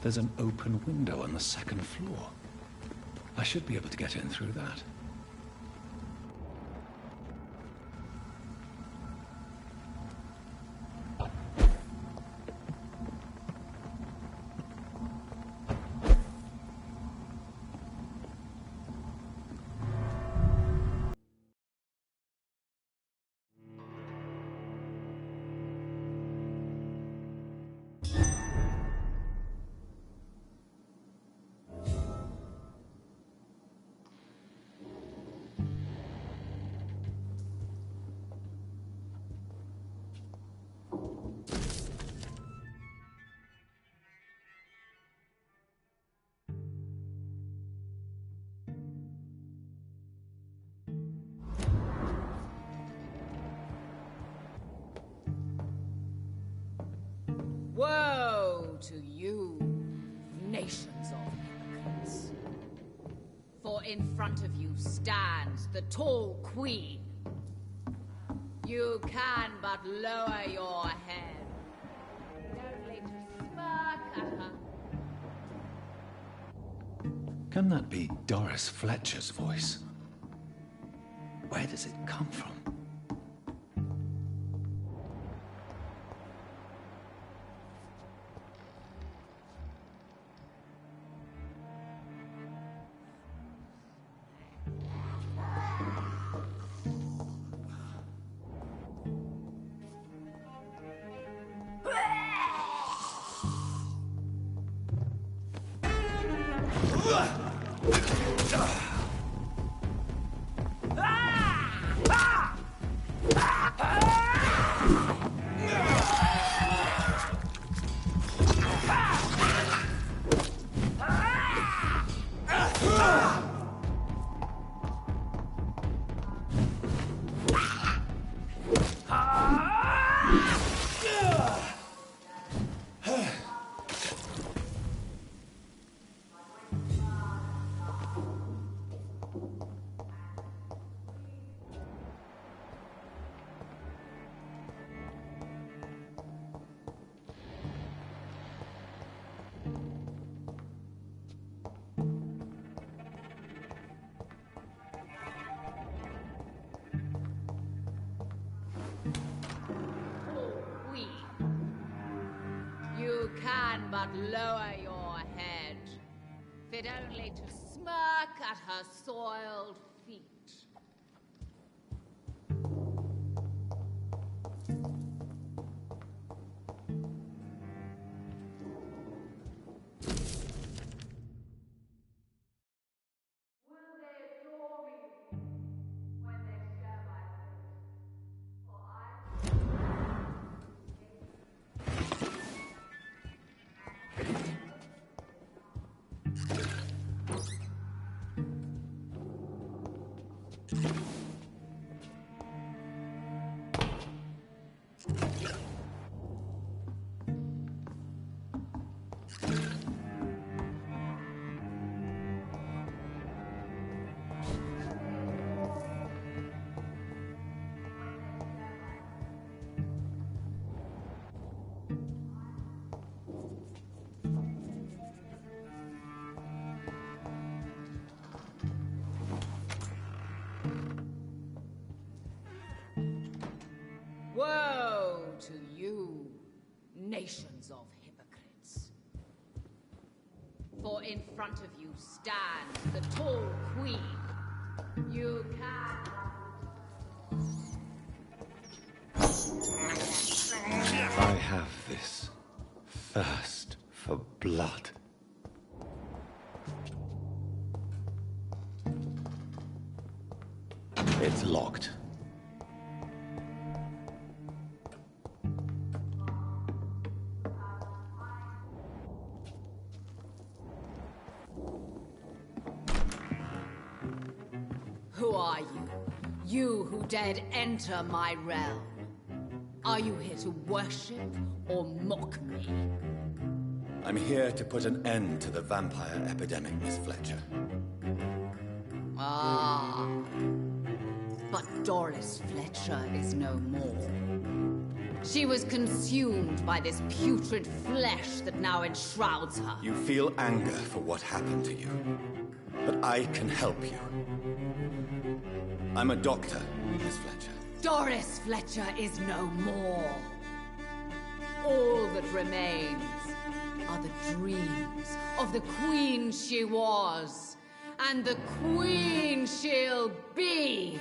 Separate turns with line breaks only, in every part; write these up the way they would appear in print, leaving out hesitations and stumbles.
There's an open window on the second floor. I should be able to get in through that.
Woe to you, nations of hypocrites. For in front of you stands the tall queen. You can but lower your head, only to smirk at her.
Can that be Doris Fletcher's voice? Where does it come from?
But lower your head, fit only to smirk at her soiled feet. Will they adore me when they share my fate? For I... Woe to you, nations of hypocrites. For in front of you stands the tall queen. You can...
I have this thirst for blood. It's locked.
Who are you? You who dared enter my realm. Are you here to worship or mock me?
I'm here to put an end to the vampire epidemic, Miss Fletcher.
Ah. But Doris Fletcher is no more. She was consumed by this putrid flesh that now enshrouds her.
You feel anger for what happened to you. But I can help you. I'm a doctor, Miss Fletcher.
Doris Fletcher is no more. All that remains are the dreams of the queen she was, and the queen she'll be.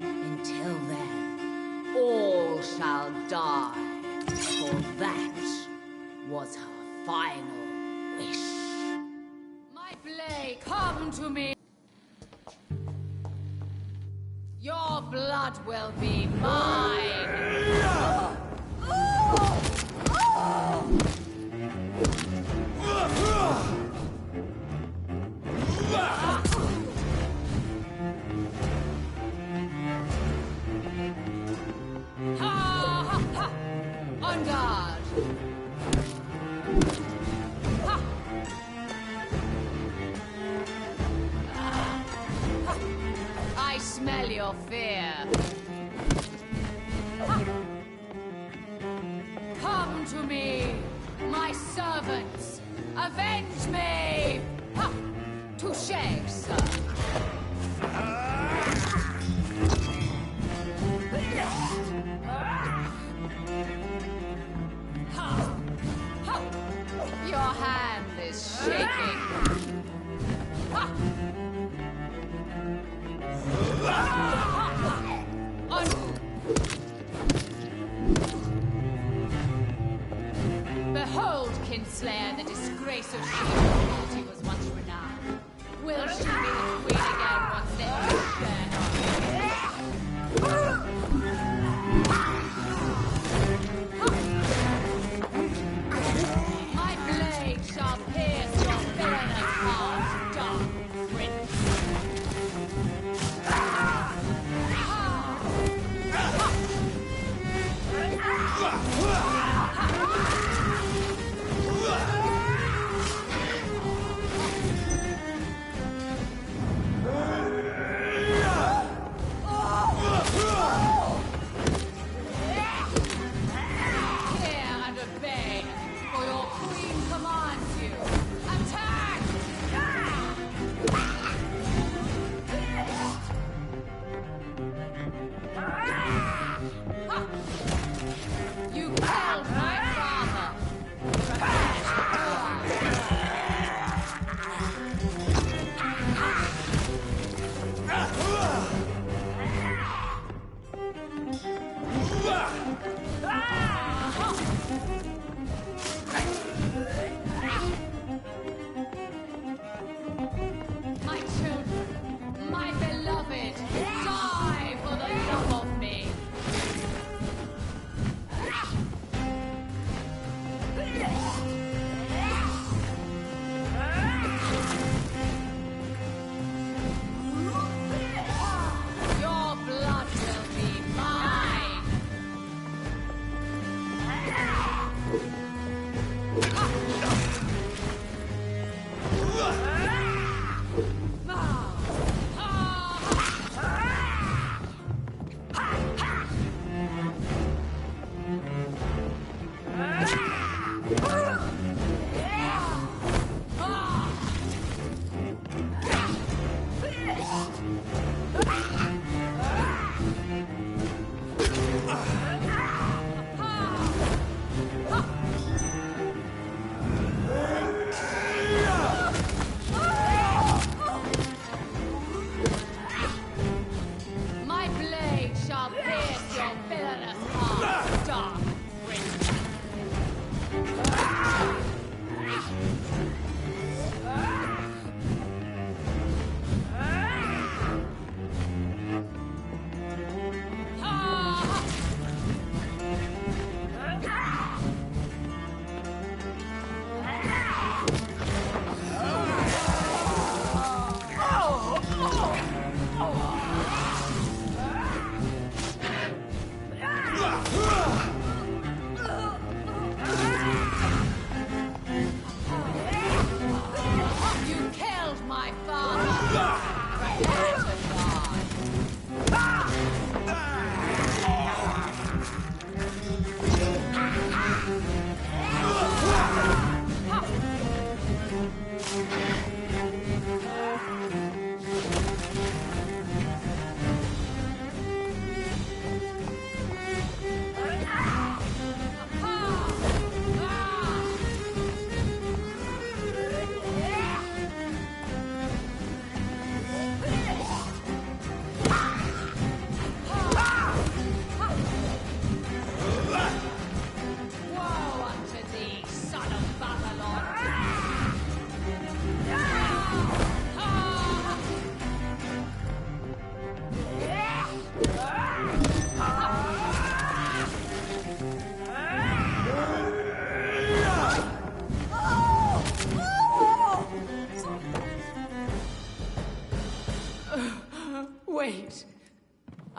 Until then, all shall die, for that was her final wish. My blade, come to me. Your blood will be mine. On guard. I smell your fear. Come to me, my servants. Avenge me. Touché, sir. Your hand is shaking. Behold, Kinslayer, the disgrace of she who was once renowned. Will she be the queen again once they share My blade shall pierce your villainous heart, dark prince.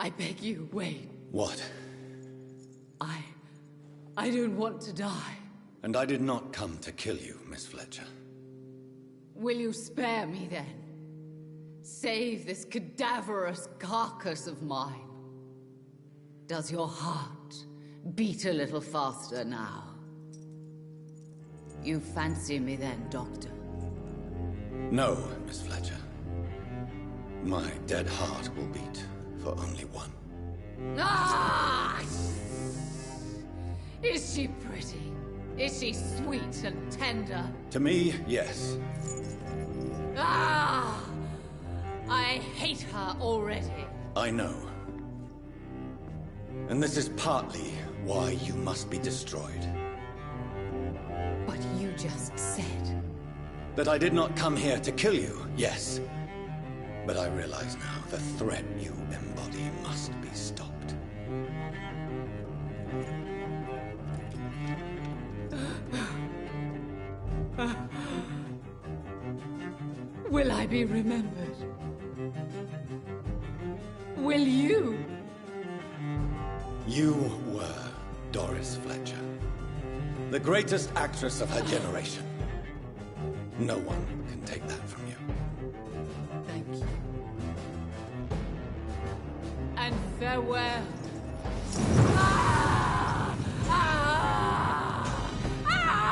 I beg you, wait.
What?
I don't want to die.
And I did not come to kill you, Miss Fletcher.
Will you spare me then? Save this cadaverous carcass of mine. Does your heart beat a little faster now? You fancy me then, Doctor?
No, Miss Fletcher. My dead heart will beat for only one.
Ah! Is she pretty? Is she sweet and tender?
To me, yes.
Ah! I hate her already.
I know. And this is partly why you must be destroyed.
But you just said...
That I did not come here to kill you, yes. But I realize now the threat you embody must be stopped.
Will I be remembered? Will you?
You were Doris Fletcher. The greatest actress of her generation. No one can take that from you.
Thank you. And farewell. Ah! Ah! Ah!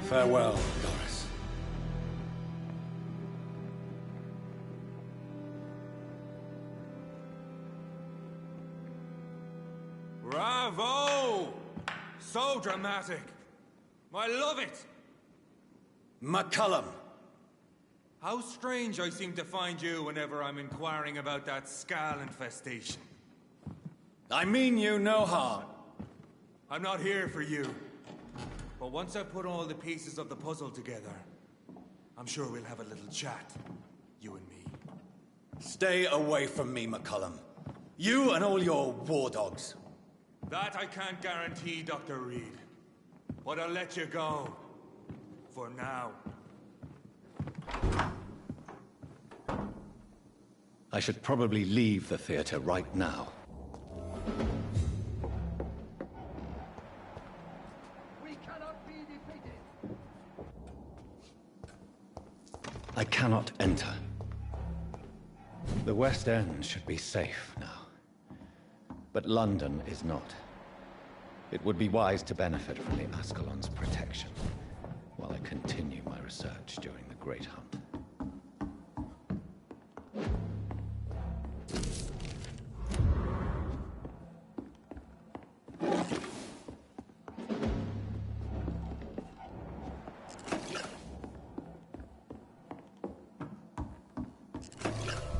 Farewell, Doris.
Bravo! So dramatic. I love it.
McCullum.
How strange I seem to find you whenever I'm inquiring about that skull infestation.
I mean you no harm.
I'm not here for you. But once I put all the pieces of the puzzle together, I'm sure we'll have a little chat, you and me.
Stay away from me, McCullum. You and all your war dogs.
That I can't guarantee, Dr. Reid. But I'll let you go. For now.
I should probably leave the theater right now.
We cannot be defeated.
I cannot enter. The West End should be safe now. But London is not. It would be wise to benefit from the Ascalon's protection while I continue my research during the Great Hunt.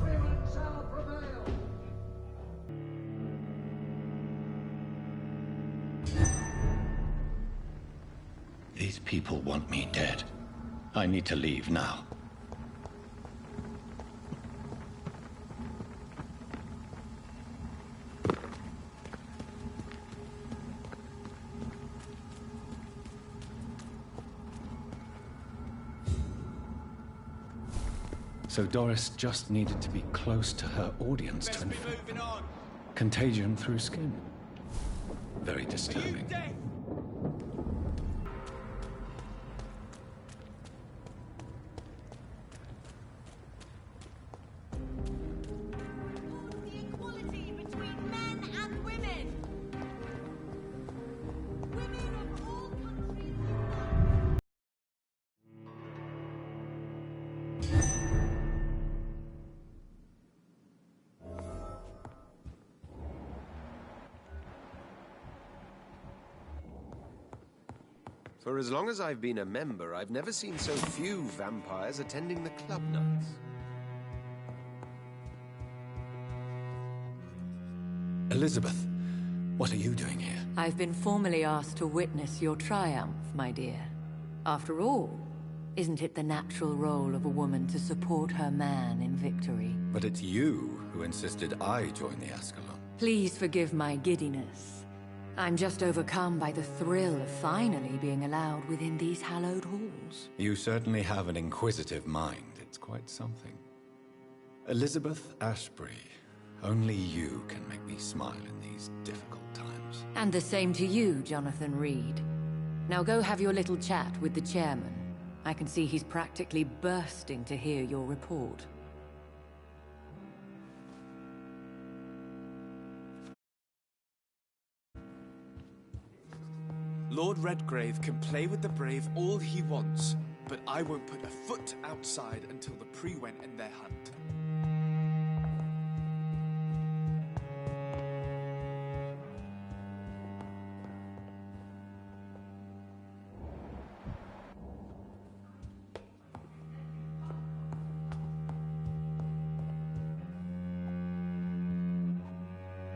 Women shall prevail.
These people want me dead. I need to leave now. So Doris just needed to be close to her audience to infect them. Contagion through skin. Very disturbing.
The equality between men and women. Women of all countries.
For as long as I've been a member, I've never seen so few vampires attending the club nights.
Elizabeth, what are you doing here?
I've been formally asked to witness your triumph, my dear. After all, isn't it the natural role of a woman to support her man in victory?
But it's you who insisted I join the Ascalon.
Please forgive my giddiness. I'm just overcome by the thrill of finally being allowed within these hallowed halls.
You certainly have an inquisitive mind. It's quite something. Elizabeth Ashbury, only you can make me smile in these difficult times.
And the same to you, Jonathan Reid. Now go have your little chat with the chairman. I can see he's practically bursting to hear your report.
Lord Redgrave can play with the brave all he wants, but I won't put a foot outside until the pre-went in their hunt.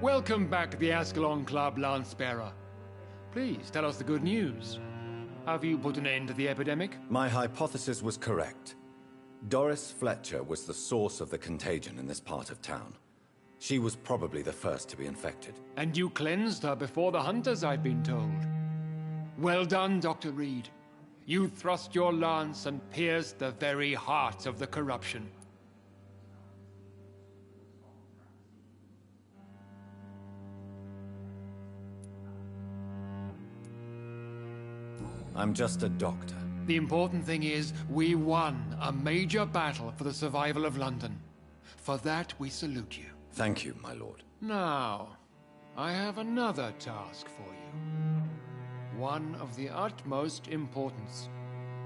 Welcome back to the Ascalon Club, Lance-Bearer. Please, tell us the good news. Have you put an end to the epidemic?
My hypothesis was correct. Doris Fletcher was the source of the contagion in this part of town. She was probably the first to be infected.
And you cleansed her before the hunters, I've been told. Well done, Dr. Reid. You thrust your lance and pierced the very heart of the corruption.
I'm just a doctor.
The important thing is, we won a major battle for the survival of London. For that, we salute you.
Thank you, my lord.
Now, I have another task for you. One of the utmost importance.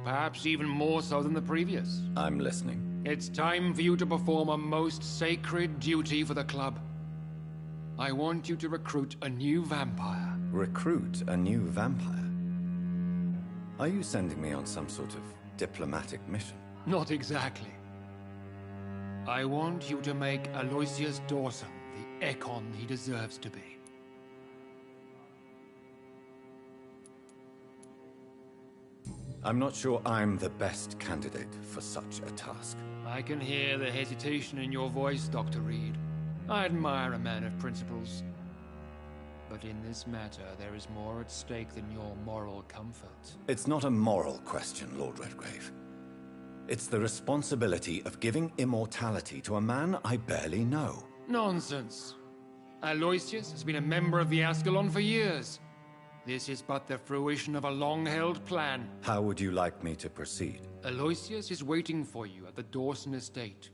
Perhaps even more so than the previous.
I'm listening.
It's time for you to perform a most sacred duty for the club. I want you to recruit a new vampire.
Recruit a new vampire? Are you sending me on some sort of diplomatic mission?
Not exactly. I want you to make Aloysius Dawson the Ekon he deserves to be.
I'm not sure I'm the best candidate for such a task.
I can hear the hesitation in your voice, Dr. Reid. I admire a man of principles. But in this matter, there is more at stake than your moral comfort.
It's not a moral question, Lord Redgrave. It's the responsibility of giving immortality to a man I barely know.
Nonsense. Aloysius has been a member of the Ascalon for years. This is but the fruition of a long-held plan.
How would you like me to proceed?
Aloysius is waiting for you at the Dawson estate.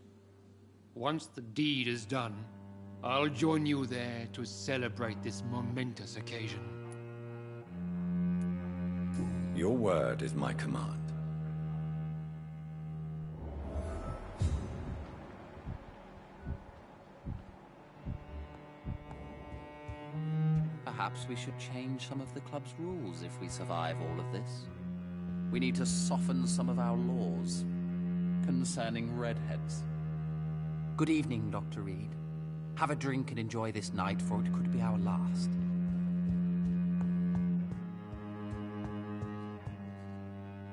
Once the deed is done, I'll join you there to celebrate this momentous occasion.
Your word is my command.
Perhaps we should change some of the club's rules if we survive all of this. We need to soften some of our laws concerning redheads. Good evening, Dr. Reid. Have a drink and enjoy this night, for it could be our last.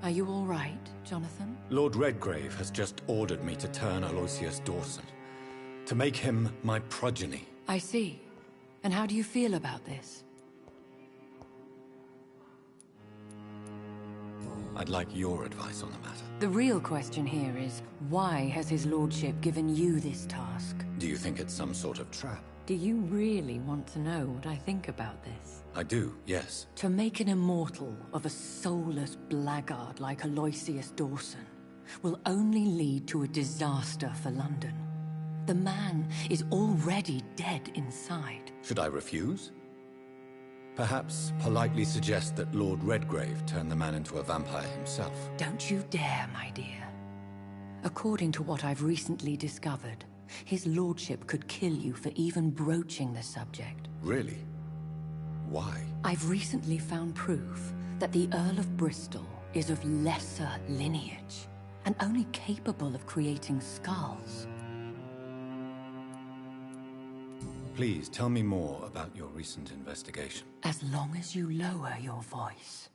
Are you all right, Jonathan?
Lord Redgrave has just ordered me to turn Aloysius Dawson, to make him my progeny.
I see. And how do you feel about this?
I'd like your advice on the matter.
The real question here is, why has his lordship given you this task?
Do you think it's some sort of trap?
Do you really want to know what I think about this?
I do, yes.
To make an immortal of a soulless blackguard like Aloysius Dawson will only lead to a disaster for London. The man is already dead inside.
Should I refuse? Perhaps politely suggest that Lord Redgrave turn the man into a vampire himself.
Don't you dare, my dear. According to what I've recently discovered, his lordship could kill you for even broaching the subject.
Really? Why?
I've recently found proof that the Earl of Bristol is of lesser lineage and only capable of creating skulls.
Please tell me more about your recent investigation.
As long as you lower your voice.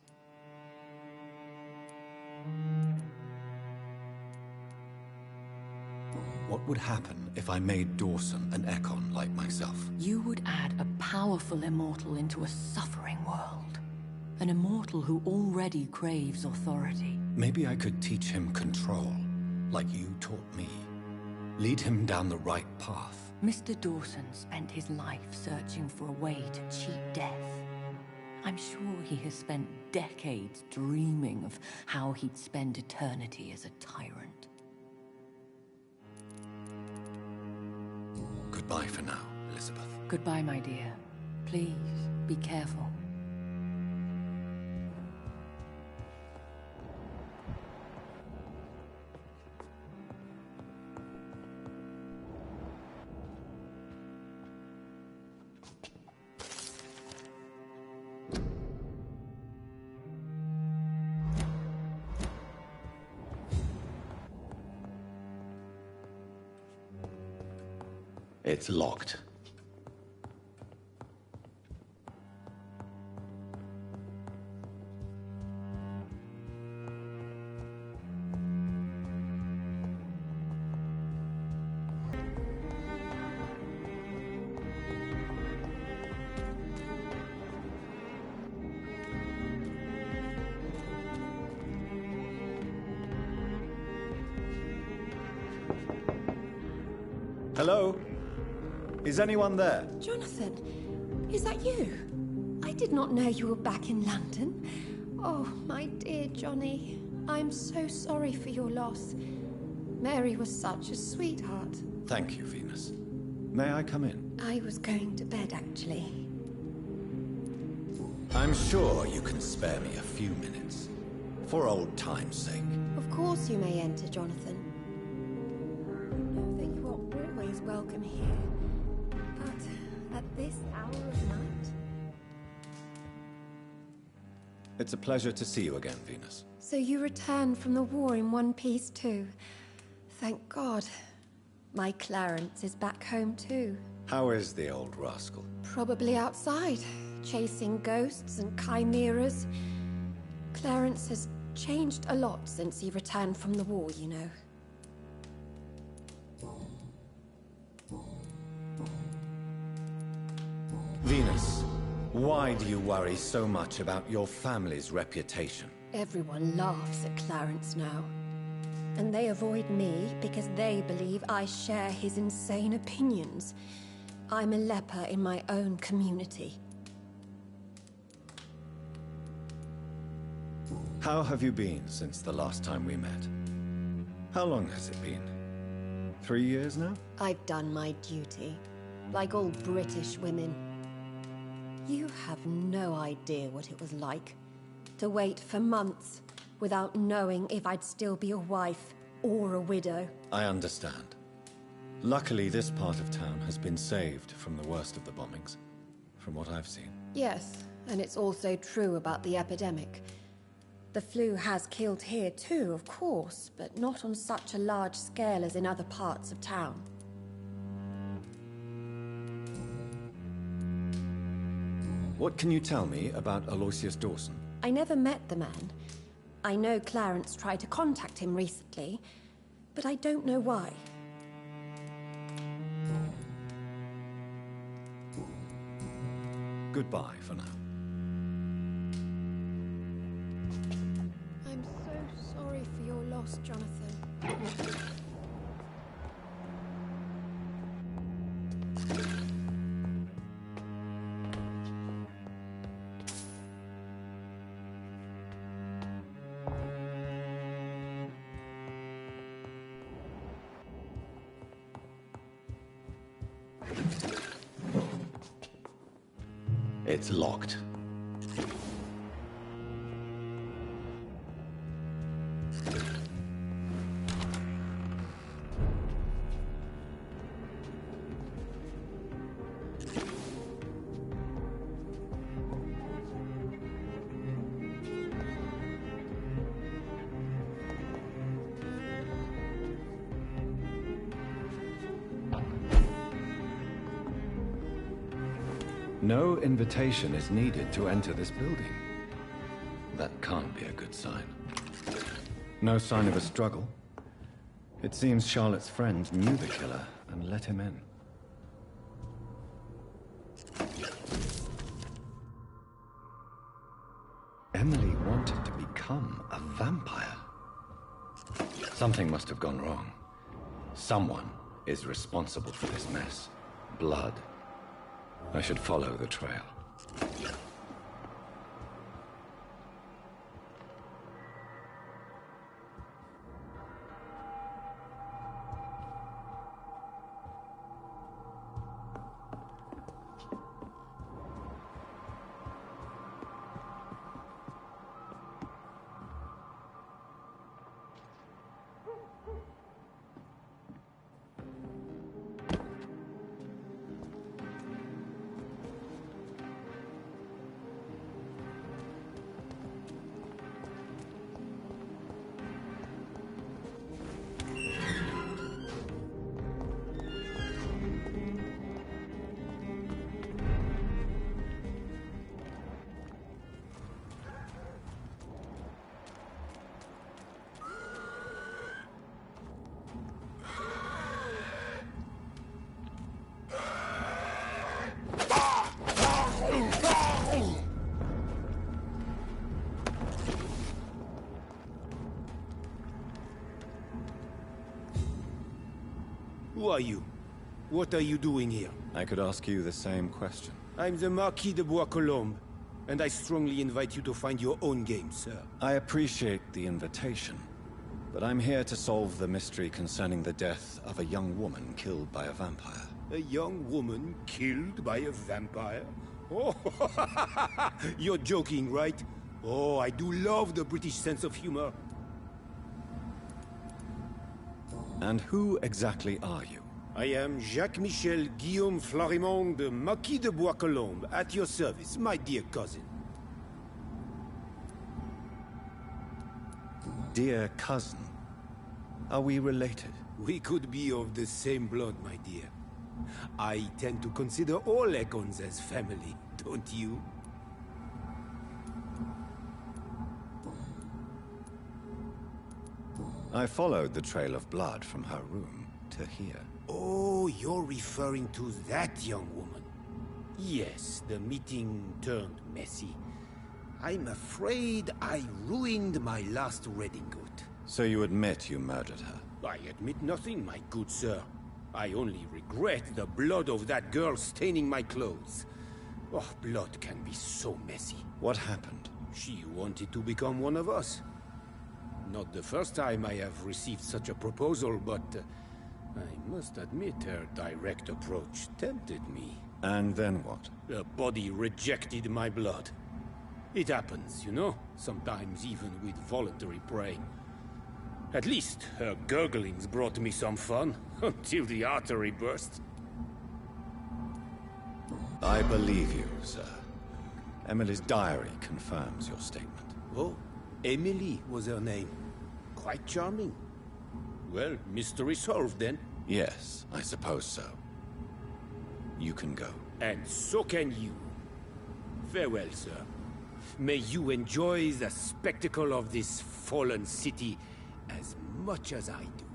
What would happen if I made Dawson an Ekon like myself?
You would add a powerful immortal into a suffering world. An immortal who already craves authority.
Maybe I could teach him control, like you taught me. Lead him down the right path.
Mr. Dawson spent his life searching for a way to cheat death. I'm sure he has spent decades dreaming of how he'd spend eternity as a tyrant.
Goodbye for now, Elizabeth.
Goodbye, my dear. Please, be careful.
It's locked. Hello? Is anyone there?
Jonathan, is that you? I did not know you were back in London. Oh, my dear Johnny, I'm so sorry for your loss. Mary was such a sweetheart.
Thank you, Venus. May I come in?
I was going to bed, actually.
I'm sure you can spare me a few minutes. For old time's sake.
Of course you may enter, Jonathan. Know that you are always welcome here. But at this hour of night?
It's a pleasure to see you again, Venus.
So you returned from the war in one piece too. Thank God. My Clarence is back home too.
How is the old rascal?
Probably outside, chasing ghosts and chimeras. Clarence has changed a lot since he returned from the war, you know.
Venus, why do you worry so much about your family's reputation?
Everyone laughs at Clarence now. And they avoid me because they believe I share his insane opinions. I'm a leper in my own community.
How have you been since the last time we met? How long has it been? 3 years now?
I've done my duty, like all British women. You have no idea what it was like to wait for months without knowing if I'd still be a wife or a widow.
I understand. Luckily, this part of town has been saved from the worst of the bombings, from what I've seen.
Yes, and it's also true about the epidemic. The flu has killed here too, of course, but not on such a large scale as in other parts of town.
What can you tell me about Aloysius Dawson?
I never met the man. I know Clarence tried to contact him recently, but I don't know why.
Goodbye for now.
I'm so sorry for your loss, Jonathan.
It's locked. No invitation is needed to enter this building. That can't be a good sign. No sign of a struggle.
It seems Charlotte's friend knew the killer and let him in. Emily wanted to become a vampire. Something must have gone wrong. Someone is responsible for this mess. Blood. I should follow the trail.
Who are you? What are you doing here?
I could ask you the same question.
I'm the Marquis de Bois-Colombes, and I strongly invite you to find your own game, sir.
I appreciate the invitation, but I'm here to solve the mystery concerning the death of a young woman killed by a vampire.
A young woman killed by a vampire? Oh, you're joking, right? Oh, I do love the British sense of humor.
And who exactly are you?
I am Jacques-Michel Guillaume Florimond de Marquis de Bois-Colombes, at your service, my dear cousin.
Dear cousin? Are we related?
We could be of the same blood, my dear. I tend to consider all Econs as family, don't you?
I followed the trail of blood from her room to here.
Oh, you're referring to that young woman. Yes, the meeting turned messy. I'm afraid I ruined my last redingote.
So you admit you murdered her?
I admit nothing, my good sir. I only regret the blood of that girl staining my clothes. Oh, blood can be so messy.
What happened?
She wanted to become one of us. Not the first time I have received such a proposal, but I must admit her direct approach tempted me.
And then what?
The body rejected my blood. It happens, you know, sometimes even with voluntary praying. At least her gurglings brought me some fun, until the artery burst.
I believe you, sir. Emily's diary confirms your statement.
Oh, Emily was her name. Quite charming. Well, mystery solved then.
Yes, I suppose so. You can go.
And so can you. Farewell, sir. May you enjoy the spectacle of this fallen city as much as I do.